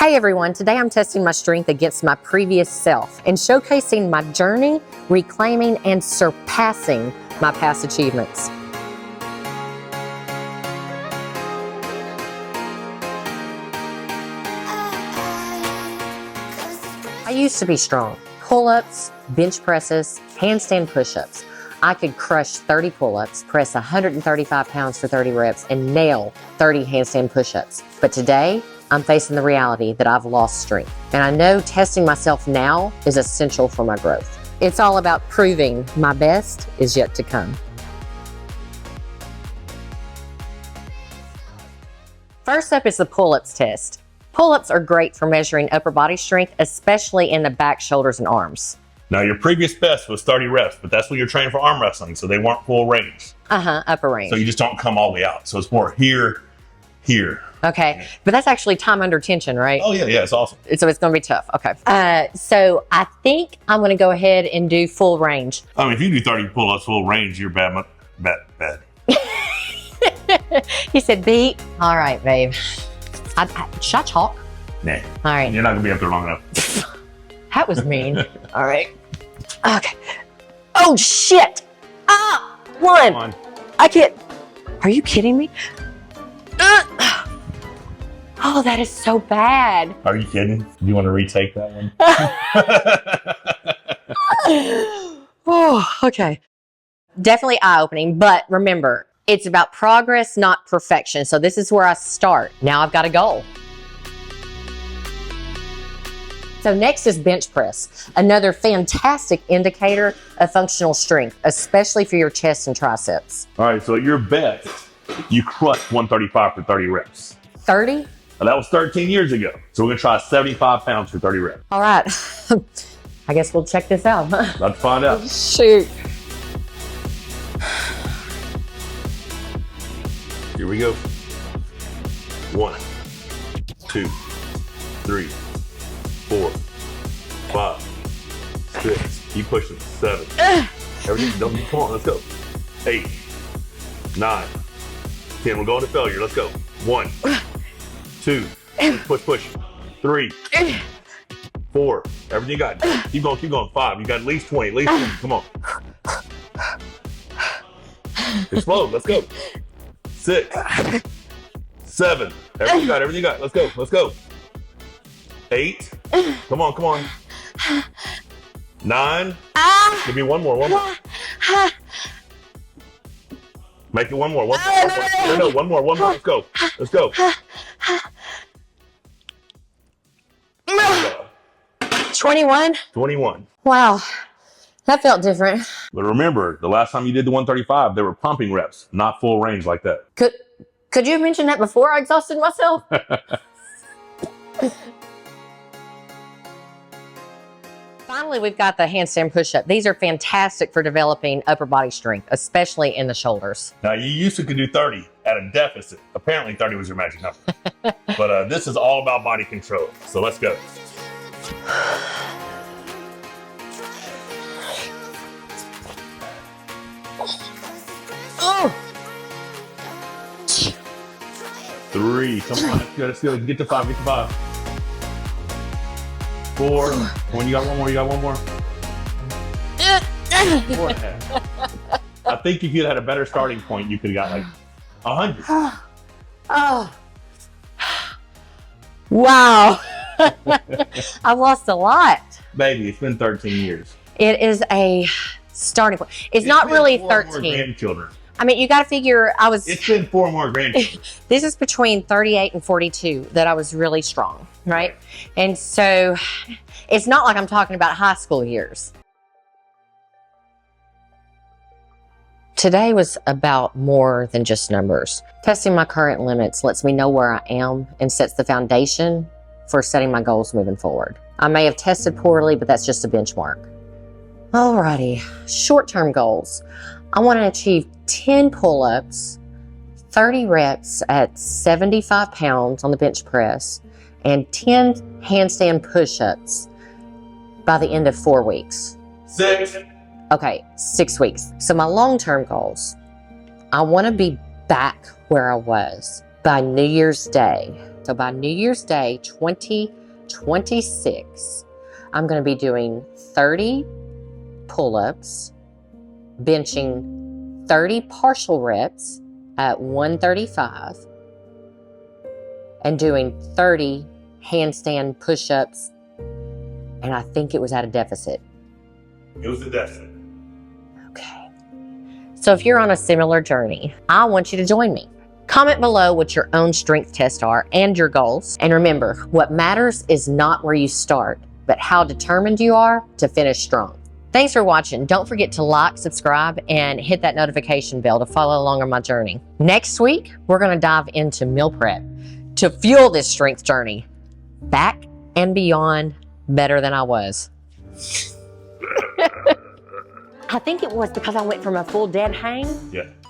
Hey everyone, today I'm testing my strength against my previous self and showcasing my journey, reclaiming and surpassing my past achievements. I used to be strong. Pull-ups, bench presses, handstand push-ups. I could crush 30 pull-ups, press 135 pounds for 30 reps, and nail 30 handstand push-ups. But today, I'm facing the reality that I've lost strength. And I know testing myself now is essential for my growth. It's all about proving my best is yet to come. First up is the pull-ups test. Pull-ups are great for measuring upper body strength, especially in the back, shoulders, and arms. Now, your previous best was 30 reps, but that's when you're training for arm wrestling, so they weren't full range. Upper range. So you just don't come all the way out. So it's more here. Okay, but that's actually time under tension, right? Oh, yeah, it's awesome. So it's gonna be tough, okay. So I think I'm gonna go ahead and do full range. I mean, if you do 30 pull-ups full range, you're bad. He said beat. All right, babe. Should I talk? Nah. All right. You're not gonna be up there long enough. That was mean. All right. Okay. Oh, shit. One. Come on. I can't. Are you kidding me? Oh, that is so bad. Are you kidding? Do you want to retake that one? Oh, okay. Definitely eye-opening, but remember, it's about progress, not perfection. So this is where I start. Now I've got a goal. So next is bench press, another fantastic indicator of functional strength, especially for your chest and triceps. All right, so at your best, you crushed 135 for 30 reps. 30? Now, that was 13 years ago. So we're gonna try 75 pounds for 30 reps. All right. I guess we'll check this out. Let's find out. Shoot. Here we go. 1, 2, 3, 4, 5, 6. Keep pushing. 7. Everything. Don't come on. Let's go. 8, 9, 10. We're going to failure. Let's go. 1, 2. Push. 3, 4. Everything you got. Keep going. 5. You got at least 20. Come on. Explode. Let's go. 6, 7. Everything you got. Let's go. 8. Come on. 9. Give me one more. Make it one more. No, one more. Let's go. 21? 21. Wow. That felt different. But remember, the last time you did the 135, they were pumping reps, not full range like that. Could you have mentioned that before I exhausted myself? Finally, we've got the handstand push-up. These are fantastic for developing upper body strength, especially in the shoulders. Now, you used to could do 30 at a deficit. Apparently, 30 was your magic number. But this is all about body control. So let's go. Oh. 3. Come on. Let's go. Get to 5. 4. When you got one more. 4.5. I think if you had a better starting point, you could have got like 100. Oh. Wow. I've lost a lot. Baby, it's been 13 years. It is a starting point. It's not really 4 more 13. grandchildren. I mean, you got to figure It's been 4 more grandchildren. This is between 38 and 42 that I was really strong, right? And so it's not like I'm talking about high school years. Today was about more than just numbers. Testing my current limits lets me know where I am and sets the foundation for setting my goals moving forward. I may have tested poorly, but that's just a benchmark. Alrighty, short-term goals. I want to achieve 10 pull-ups, 30 reps at 75 pounds on the bench press, and 10 handstand push-ups by the end of 4 weeks. 6. Okay, 6 weeks. So my long-term goals, I want to be back where I was by New Year's Day So by New Year's Day 2026, I'm going to be doing 30 pull-ups, benching 30 partial reps at 135, and doing 30 handstand push-ups, and I think it was at a deficit. It was a deficit. Okay. So if you're on a similar journey, I want you to join me. Comment below what your own strength tests are and your goals. And remember, what matters is not where you start, but how determined you are to finish strong. Thanks for watching. Don't forget to like, subscribe, and hit that notification bell to follow along on my journey. Next week, we're going to dive into meal prep to fuel this strength journey back and beyond better than I was. I think it was because I went from a full dead hang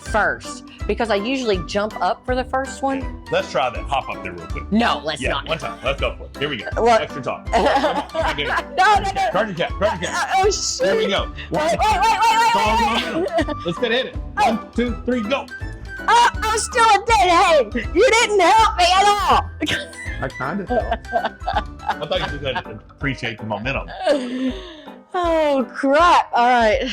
first, because I usually jump up for the first one. Let's try that. Hop up there real quick. No, let's not. One time. Let's go for it. Here we go. What? Extra talk. No. Carter cat. Oh, shit. Here we go. Wait. Let's get hit it. 1, 2, 3, go. Oh, I'm still a dead hang. You didn't help me at all. I kind of felt. I thought you were going to appreciate the momentum. Oh, crap. All right.